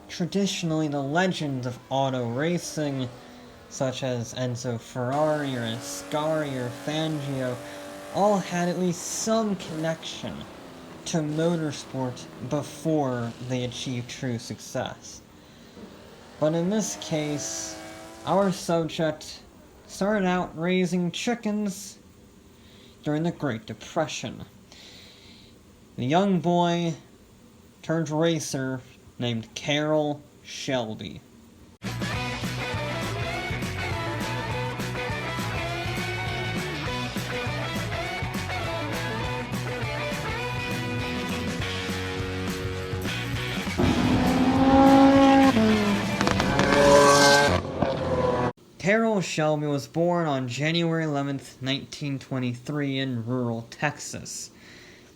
traditionally the legends of auto racing, such as Enzo Ferrari or Ascari or Fangio, all had at least some connection to motorsport before they achieved true success. But in this case, our subject started out raising chickens during the Great Depression. The young boy turned racer named Carroll Shelby. Carroll Shelby was born on January 11th, 1923 in rural Texas.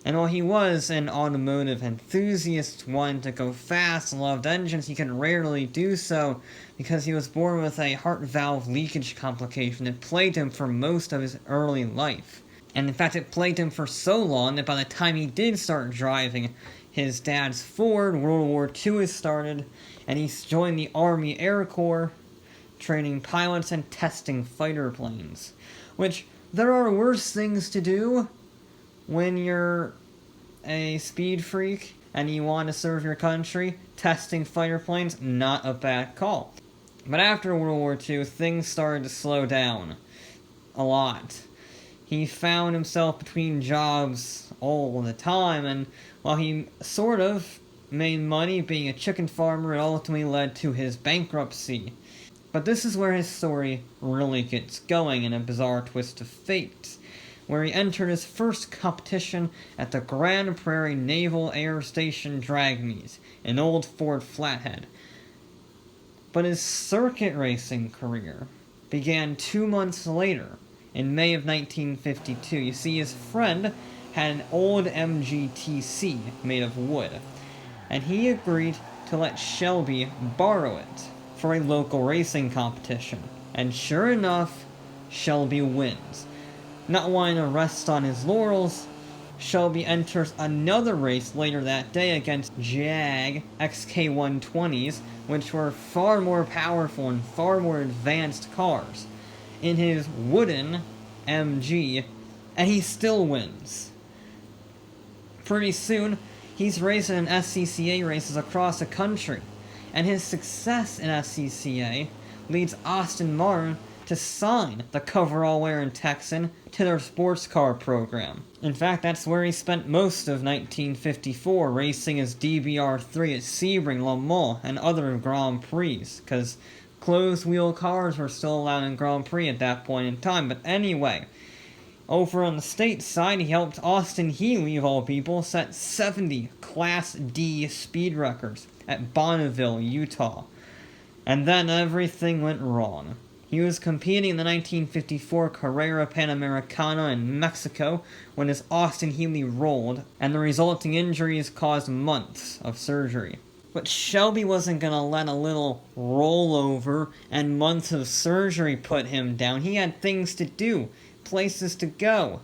And while he was an automotive enthusiast, wanted to go fast, and loved engines, he could rarely do so because he was born with a heart valve leakage complication that plagued him for most of his early life. And in fact, it plagued him for so long that by the time he did start driving his dad's Ford, World War II had started, and he joined the Army Air Corps, training pilots and testing fighter planes. Which, there are worse things to do when you're a speed freak and you want to serve your country. Testing fighter planes, not a bad call. But after World War II, things started to slow down a lot. He found himself between jobs all the time, and while he sort of made money being a chicken farmer, it ultimately led to his bankruptcy. But this is where his story really gets going in a bizarre twist of fate, where he entered his first competition at the Grand Prairie Naval Air Station drag meet, an old Ford Flathead. But his circuit racing career began 2 months later, in May of 1952. You see, his friend had an old MGTC made of wood, and he agreed to let Shelby borrow it for a local racing competition. And sure enough, Shelby wins. Not wanting to rest on his laurels, Shelby enters another race later that day against Jag XK120s, which were far more powerful and far more advanced cars, in his wooden MG, and he still wins. Pretty soon, he's racing in SCCA races across the country, and his success in SCCA leads Aston Martin to sign the coverall-wearing Texan to their sports car program. In fact, that's where he spent most of 1954, racing his DBR3 at Sebring, Le Mans, and other Grand Prix, because closed-wheel cars were still allowed in Grand Prix at that point in time. But anyway, over on the state side, he helped Austin Healey, of all people, set 70 Class D speed records at Bonneville, Utah. And then everything went wrong. He was competing in the 1954 Carrera Panamericana in Mexico when his Austin Healey rolled, and the resulting injuries caused months of surgery. But Shelby wasn't going to let a little rollover and months of surgery put him down. He had things to do, places to go.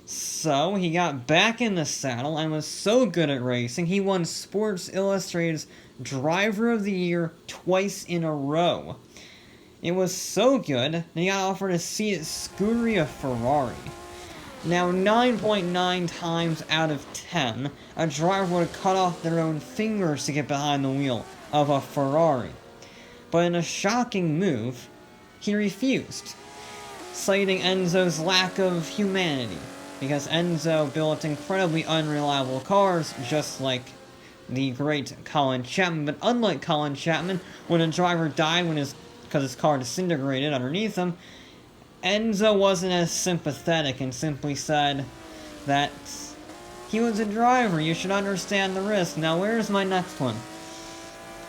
So he got back in the saddle and was so good at racing, he won Sports Illustrated's Driver of the Year twice in a row. It was so good that he got offered a seat at Scuderia Ferrari. Now, 9.9 times out of 10, a driver would have cut off their own fingers to get behind the wheel of a Ferrari. But in a shocking move, he refused, citing Enzo's lack of humanity, because Enzo built incredibly unreliable cars, just like the great Colin Chapman. But unlike Colin Chapman, when a driver died because his car disintegrated underneath him, Enzo wasn't as sympathetic and simply said that he was a driver, you should understand the risk. Now where's my next one?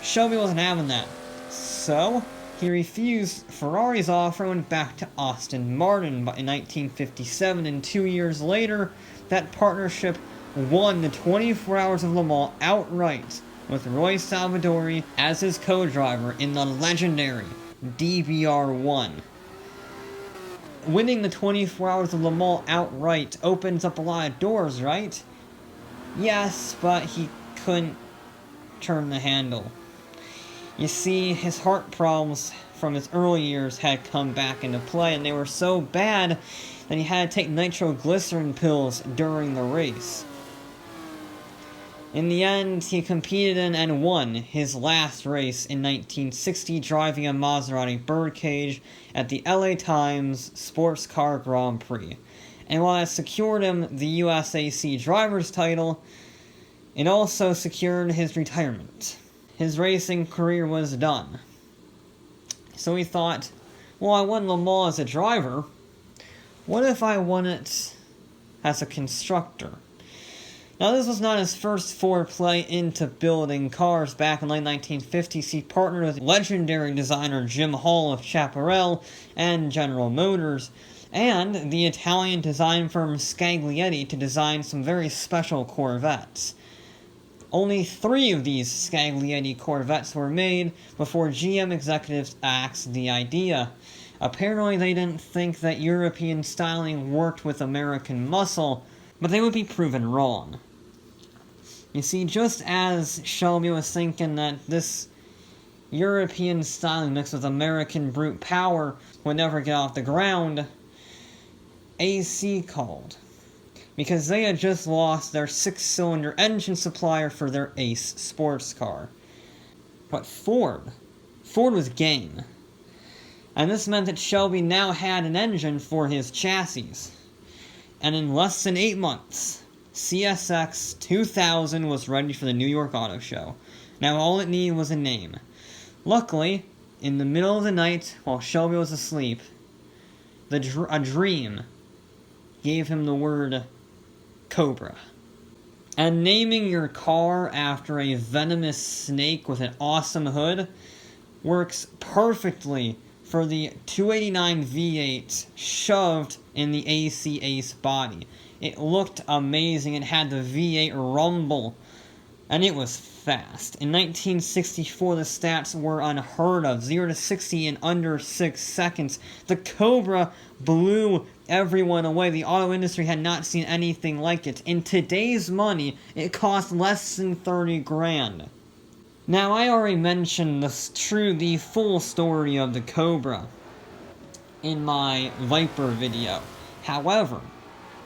Shelby wasn't having that. So, he refused Ferrari's offer and went back to Aston Martin in 1957, and 2 years later, that partnership won the 24 Hours of Le Mans outright, with Roy Salvadori as his co-driver in the legendary DBR1. Winning the 24 Hours of Le Mans outright opens up a lot of doors, right? Yes, but he couldn't turn the handle You see, his heart problems from his early years had come back into play, and they were so bad that he had to take nitroglycerin pills during the race. In the end, he competed in and won his last race in 1960, driving a Maserati Birdcage at the LA Times Sports Car Grand Prix. And while that secured him the USAC driver's title, it also secured his retirement. His racing career was done. So he thought, well, I won Le Mans as a driver. What if I won it as a constructor? Now, this was not his first foreplay into building cars. Back in the late 1950s, he partnered with legendary designer Jim Hall of Chaparral and General Motors, and the Italian design firm Scaglietti to design some very special Corvettes. Only 3 of these Scaglietti Corvettes were made before GM executives axed the idea. Apparently they didn't think that European styling worked with American muscle, but they would be proven wrong. You see, just as Shelby was thinking that this European styling mixed with American brute power would never get off the ground, AC called, because they had just lost their 6-cylinder engine supplier for their Ace sports car. But Ford was game. And this meant that Shelby now had an engine for his chassis. And in less than 8 months, CSX 2000 was ready for the New York Auto Show. Now all it needed was a name. Luckily, in the middle of the night, while Shelby was asleep, a dream gave him the word Cobra. And naming your car after a venomous snake with an awesome hood works perfectly for the 289 V8 shoved in the AC Ace body. It looked amazing. It had the V8 rumble, and it was fast. In 1964, the stats were unheard of. 0 to 60 in under 6 seconds. The Cobra blew everyone away. The auto industry had not seen anything like it. In today's money, it cost less than 30 grand. Now, I already mentioned the full story of the Cobra in my Viper video. However,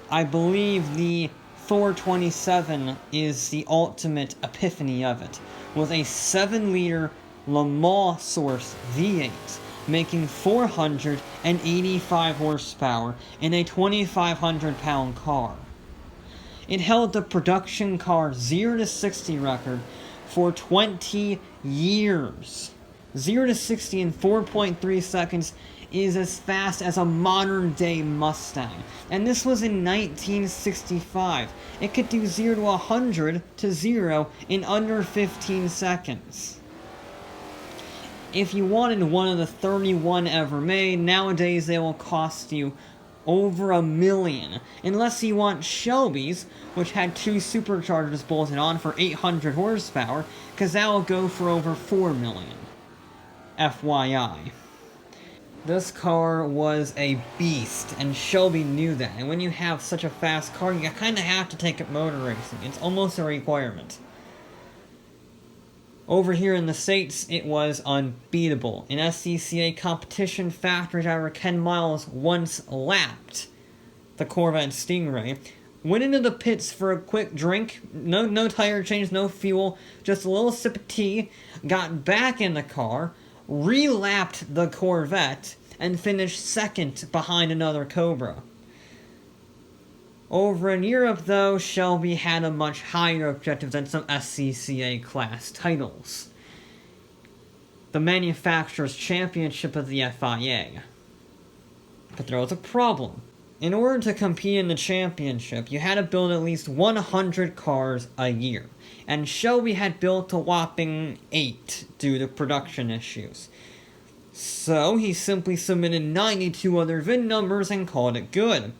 I believe the 427 is the ultimate epiphany of it, with a 7-liter Le Mans source V8, making 485 horsepower in a 2,500-pound car. It held the production car 0 to 60 record for 20 years. 0 to 60 in 4.3 seconds is as fast as a modern-day Mustang. And this was in 1965. It could do 0 to 100 to 0 in under 15 seconds. If you wanted one of the 31 ever made, nowadays they will cost you over $1 million. Unless you want Shelby's, which had 2 superchargers bolted on for 800 horsepower, because that will go for over $4 million. FYI. This car was a beast, and Shelby knew that. And when you have such a fast car, you kind of have to take it motor racing. It's almost a requirement. Over here in the States, it was unbeatable. In SCCA competition, factory driver Ken Miles once lapped the Corvette Stingray, went into the pits for a quick drink, no tire change, no fuel, just a little sip of tea, got back in the car, re-lapped the Corvette, and finished second behind another Cobra. Over in Europe, though, Shelby had a much higher objective than some SCCA class titles. The Manufacturers' Championship of the FIA. But there was a problem. In order to compete in the championship, you had to build at least 100 cars a year. And Shelby had built a whopping 8 due to production issues. So he simply submitted 92 other VIN numbers and called it good.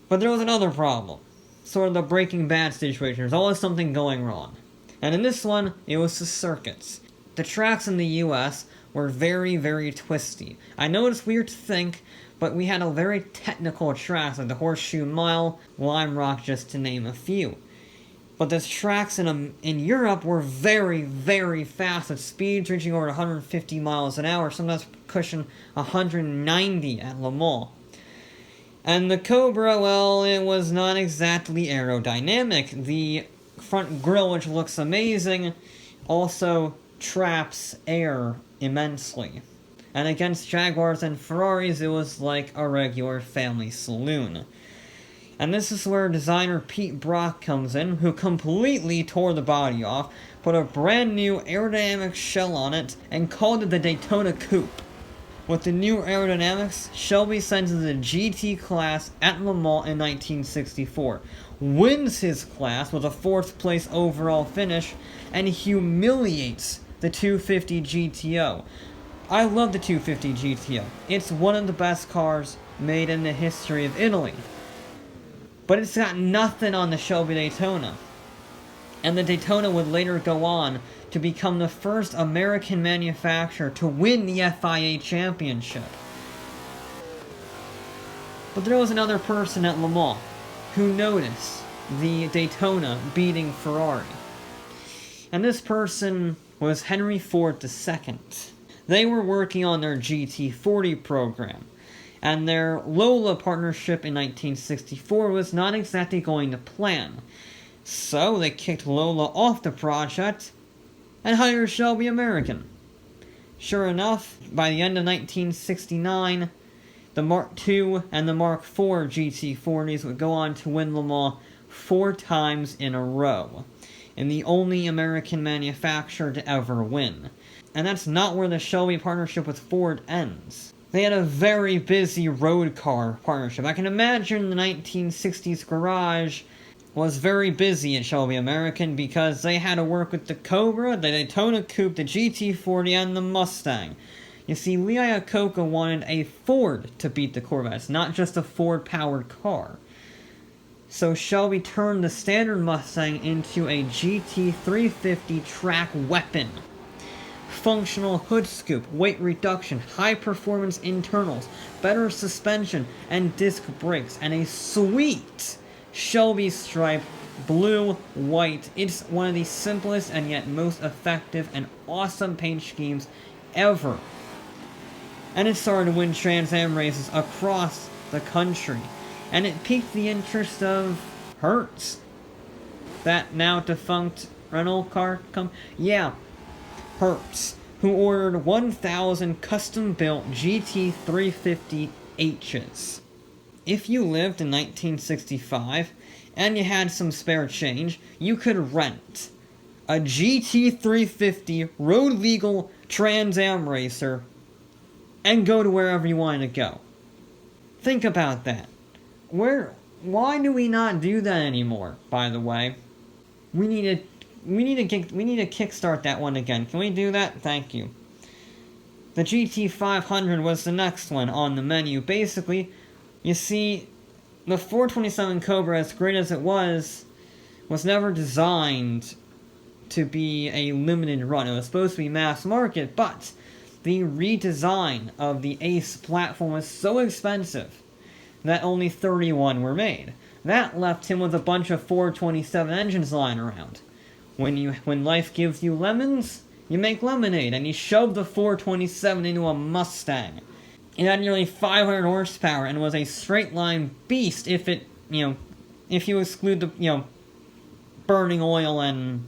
But there was another problem. Sort of the Breaking Bad situation. There's always something going wrong. And in this one, it was the circuits. The tracks in the US were very, very twisty. I know it's weird to think, but we had a very technical track like the Horseshoe Mile, Lime Rock, just to name a few. But the tracks in Europe were very, very fast, with speeds reaching over 150 miles an hour, sometimes pushing 190 at Le Mans. And the Cobra, well, it was not exactly aerodynamic. The front grille, which looks amazing, also traps air immensely. And against Jaguars and Ferraris, it was like a regular family saloon. And this is where designer Pete Brock comes in, who completely tore the body off, put a brand new aerodynamic shell on it, and called it the Daytona Coupe. With the new aerodynamics, Shelby sends in the GT class at Le Mans in 1964, wins his class with a 4th place overall finish, and humiliates the 250 GTO. I love the 250 GTO. It's one of the best cars made in the history of Italy. But it's got nothing on the Shelby Daytona. And the Daytona would later go on to become the first American manufacturer to win the FIA championship. But there was another person at Le Mans who noticed the Daytona beating Ferrari. And this person was Henry Ford II. They were working on their GT40 program. And their Lola partnership in 1964 was not exactly going to plan. So they kicked Lola off the project and hired Shelby American. Sure enough, by the end of 1969, the Mark II and the Mark IV GT40s would go on to win Le Mans 4 times in a row, and the only American manufacturer to ever win. And that's not where the Shelby partnership with Ford ends. They had a very busy road car partnership. I can imagine the 1960s garage was very busy at Shelby American because they had to work with the Cobra, the Daytona Coupe, the GT40, and the Mustang. You see, Lee Iacocca wanted a Ford to beat the Corvettes, not just a Ford-powered car. So Shelby turned the standard Mustang into a GT350 track weapon. Functional hood scoop, weight reduction, high performance internals, better suspension and disc brakes, and a sweet Shelby stripe, blue, white. It's one of the simplest and yet most effective and awesome paint schemes ever. And it started to win Trans Am races across the country. And it piqued the interest of Hertz, that now defunct rental car company. Yeah, Hertz, who ordered 1,000 custom-built GT350Hs. If you lived in 1965 and you had some spare change, you could rent a GT350 road-legal Trans Am racer and go to wherever you wanted to go. Think about that. Why do we not do that anymore, by the way? We need to kickstart that one again. Can we do that? Thank you. The GT500 was the next one on the menu. Basically, you see, the 427 Cobra, as great as it was never designed to be a limited run. It was supposed to be mass market, but the redesign of the Ace platform was so expensive that only 31 were made. That left him with a bunch of 427 engines lying around. When life gives you lemons, you make lemonade, and you shove the 427 into a Mustang. It had nearly 500 horsepower and was a straight-line beast if you exclude the, burning oil and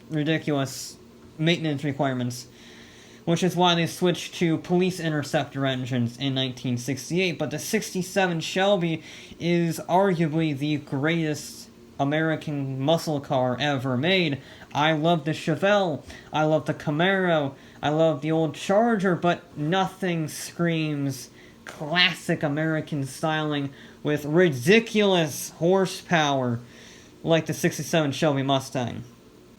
ridiculous maintenance requirements. Which is why they switched to police interceptor engines in 1968. But the 67 Shelby is arguably the greatest American muscle car ever made. I love the Chevelle, I love the Camaro, I love the old Charger, but nothing screams classic American styling with ridiculous horsepower like the 67 Shelby Mustang.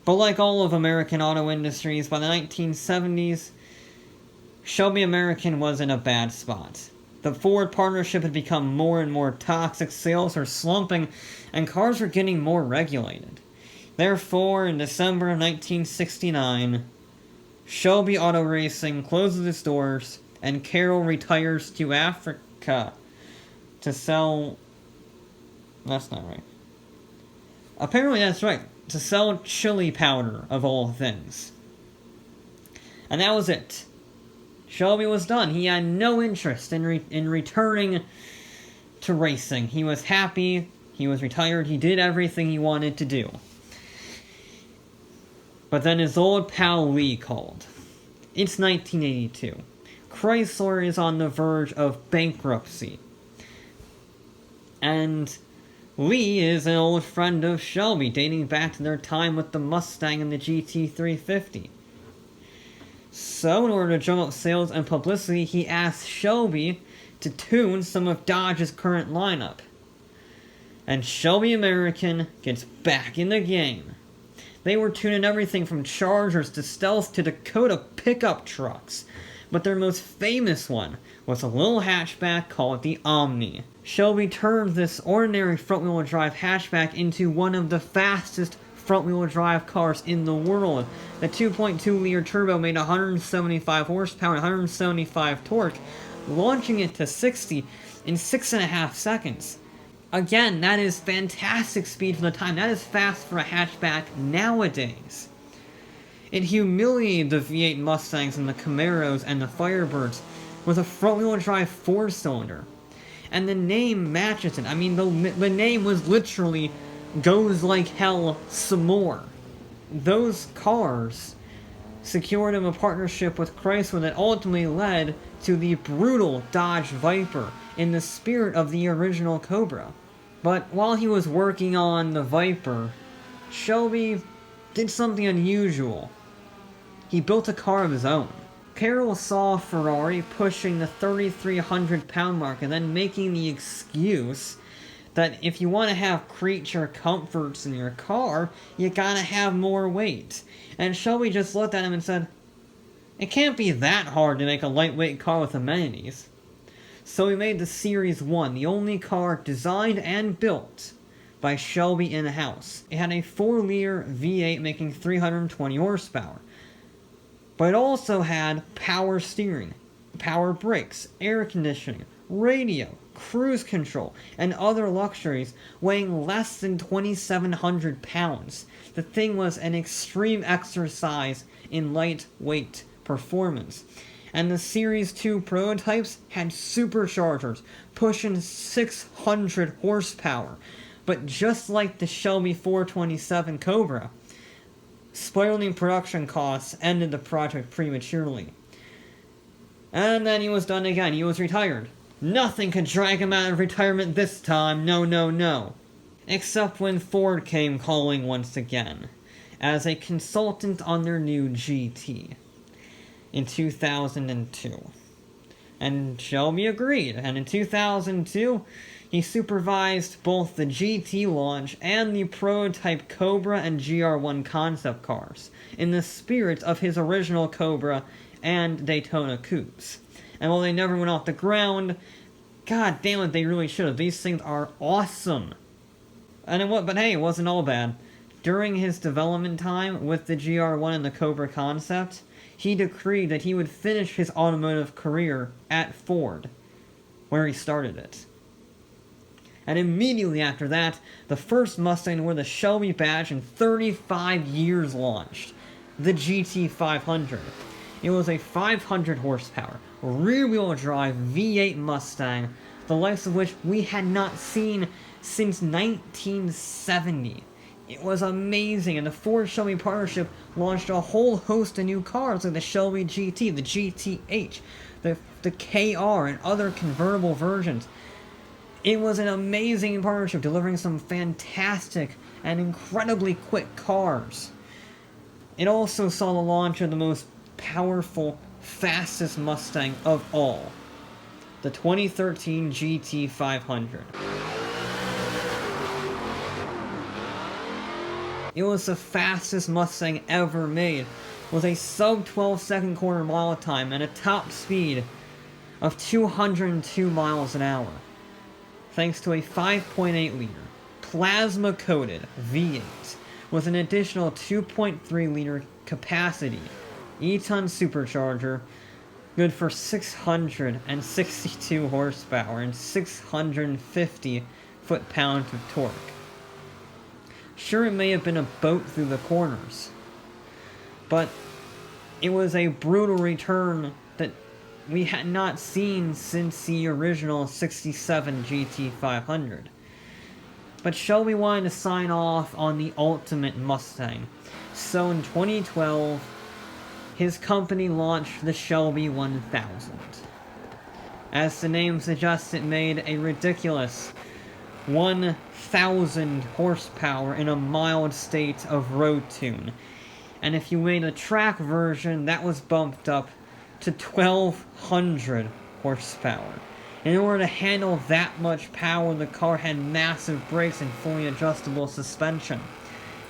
But like all of American auto industries, by the 1970s, Shelby American was in a bad spot. The Ford partnership had become more and more toxic, sales were slumping, and cars were getting more regulated. Therefore, in December of 1969, Shelby Auto Racing closes its doors, and Carroll retires to Africa to sell... That's not right. Apparently that's right. To sell chili powder, of all things. And that was it. Shelby was done. He had no interest in returning to racing. He was happy. He was retired. He did everything he wanted to do. But then his old pal Lee called. It's 1982. Chrysler is on the verge of bankruptcy. And Lee is an old friend of Shelby, dating back to their time with the Mustang and the GT350. So, in order to drum up sales and publicity, he asked Shelby to tune some of Dodge's current lineup. And Shelby American gets back in the game. They were tuning everything from Chargers to Stealth to Dakota pickup trucks. But their most famous one was a little hatchback called the Omni. Shelby turned this ordinary front-wheel drive hatchback into one of the fastest front-wheel drive cars in the world. The 2.2-liter turbo made 175 horsepower and 175 torque, launching it to 60 in 6.5 seconds. Again, that is fantastic speed for the time. That is fast for a hatchback nowadays. It humiliated the V8 Mustangs and the Camaros and the Firebirds with a front-wheel drive 4-cylinder. And the name matches it. I mean, the name was literally Goes Like Hell Some More. Those cars secured him a partnership with Chrysler that ultimately led to the brutal Dodge Viper in the spirit of the original Cobra. But while he was working on the Viper, Shelby did something unusual. He built a car of his own. Carroll saw Ferrari pushing the 3,300 pound mark and then making the excuse that if you want to have creature comforts in your car, you gotta have more weight. And Shelby just looked at him and said, it can't be that hard to make a lightweight car with amenities. So he made the Series 1, the only car designed and built by Shelby in-house. It had a 4-liter V8 making 320 horsepower. But it also had power steering, power brakes, air conditioning, radio, cruise control, and other luxuries weighing less than 2,700 pounds. The thing was an extreme exercise in lightweight performance. And the Series 2 prototypes had superchargers pushing 600 horsepower. But just like the Shelby 427 Cobra, spiraling production costs ended the project prematurely. And then he was done again. He was retired. Nothing could drag him out of retirement this time. No, no, no. Except when Ford came calling once again, as a consultant on their new GT in 2002. And Shelby agreed, and in 2002, he supervised both the GT launch and the prototype Cobra and GR1 concept cars, in the spirit of his original Cobra and Daytona coupes. And while they never went off the ground, god damn it, they really should have. These things are awesome. But hey, it wasn't all bad. During his development time with the GR1 and the Cobra concept, he decreed that he would finish his automotive career at Ford, where he started it. And immediately after that, the first Mustang to wear the Shelby badge in 35 years launched, the GT500. It was a 500 horsepower, rear-wheel drive V8 Mustang, the likes of which we had not seen since 1970. It was amazing, and the Ford-Shelby partnership launched a whole host of new cars like the Shelby GT, the GTH, the KR, and other convertible versions. It was an amazing partnership, delivering some fantastic and incredibly quick cars. It also saw the launch of the most powerful, fastest Mustang of all, the 2013 GT500. It was the fastest Mustang ever made, with a sub-12 second quarter mile time and a top speed of 202 miles an hour, thanks to a 5.8-liter plasma-coated V8 with an additional 2.3-liter capacity E-ton supercharger, good for 662 horsepower and 650 foot-pounds of torque. Sure, it may have been a boat through the corners, but it was a brutal return that we had not seen since the original 67 GT500. But Shelby wanted to sign off on the ultimate Mustang, so in 2012, his company launched the Shelby 1000. As the name suggests, it made a ridiculous 1,000 horsepower in a mild state of road tune. And if you made a track version, that was bumped up to 1,200 horsepower. In order to handle that much power, the car had massive brakes and fully adjustable suspension.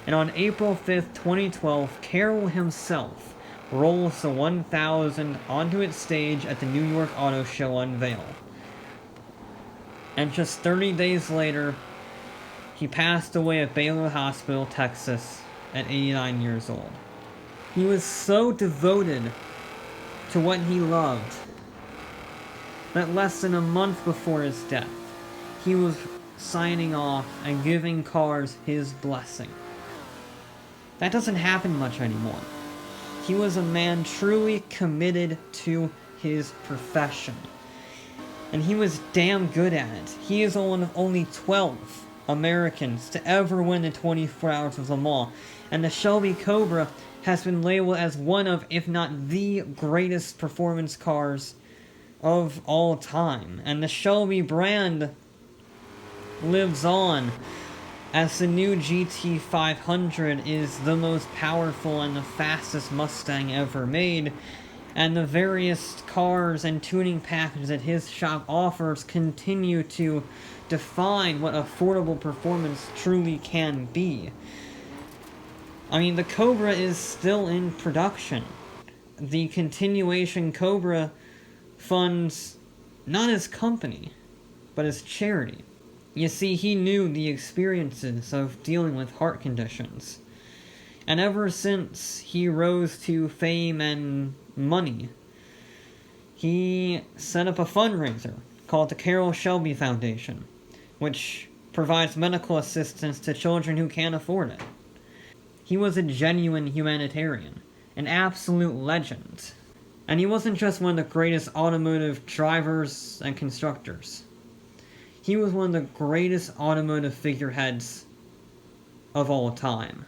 And on April 5th, 2012, Carroll himself rolls the 1000 onto its stage at the New York Auto Show unveil. And just 30 days later, he passed away at Baylor Hospital, Texas, at 89 years old. He was so devoted to what he loved that less than a month before his death, he was signing off and giving cars his blessing. That doesn't happen much anymore. He was a man truly committed to his profession. And he was damn good at it. He is one of only 12 Americans to ever win the 24 Hours of Le Mans. And the Shelby Cobra has been labeled as one of, if not the greatest performance cars of all time. And the Shelby brand lives on, as the new GT500 is the most powerful and the fastest Mustang ever made, and the various cars and tuning packages that his shop offers continue to define what affordable performance truly can be. I mean, the Cobra is still in production. The continuation Cobra funds not his company, but his charity. You see, he knew the experiences of dealing with heart conditions. And ever since he rose to fame and money, he set up a fundraiser called the Carroll Shelby Foundation, which provides medical assistance to children who can't afford it. He was a genuine humanitarian, an absolute legend. And he wasn't just one of the greatest automotive drivers and constructors. He was one of the greatest automotive figureheads of all time.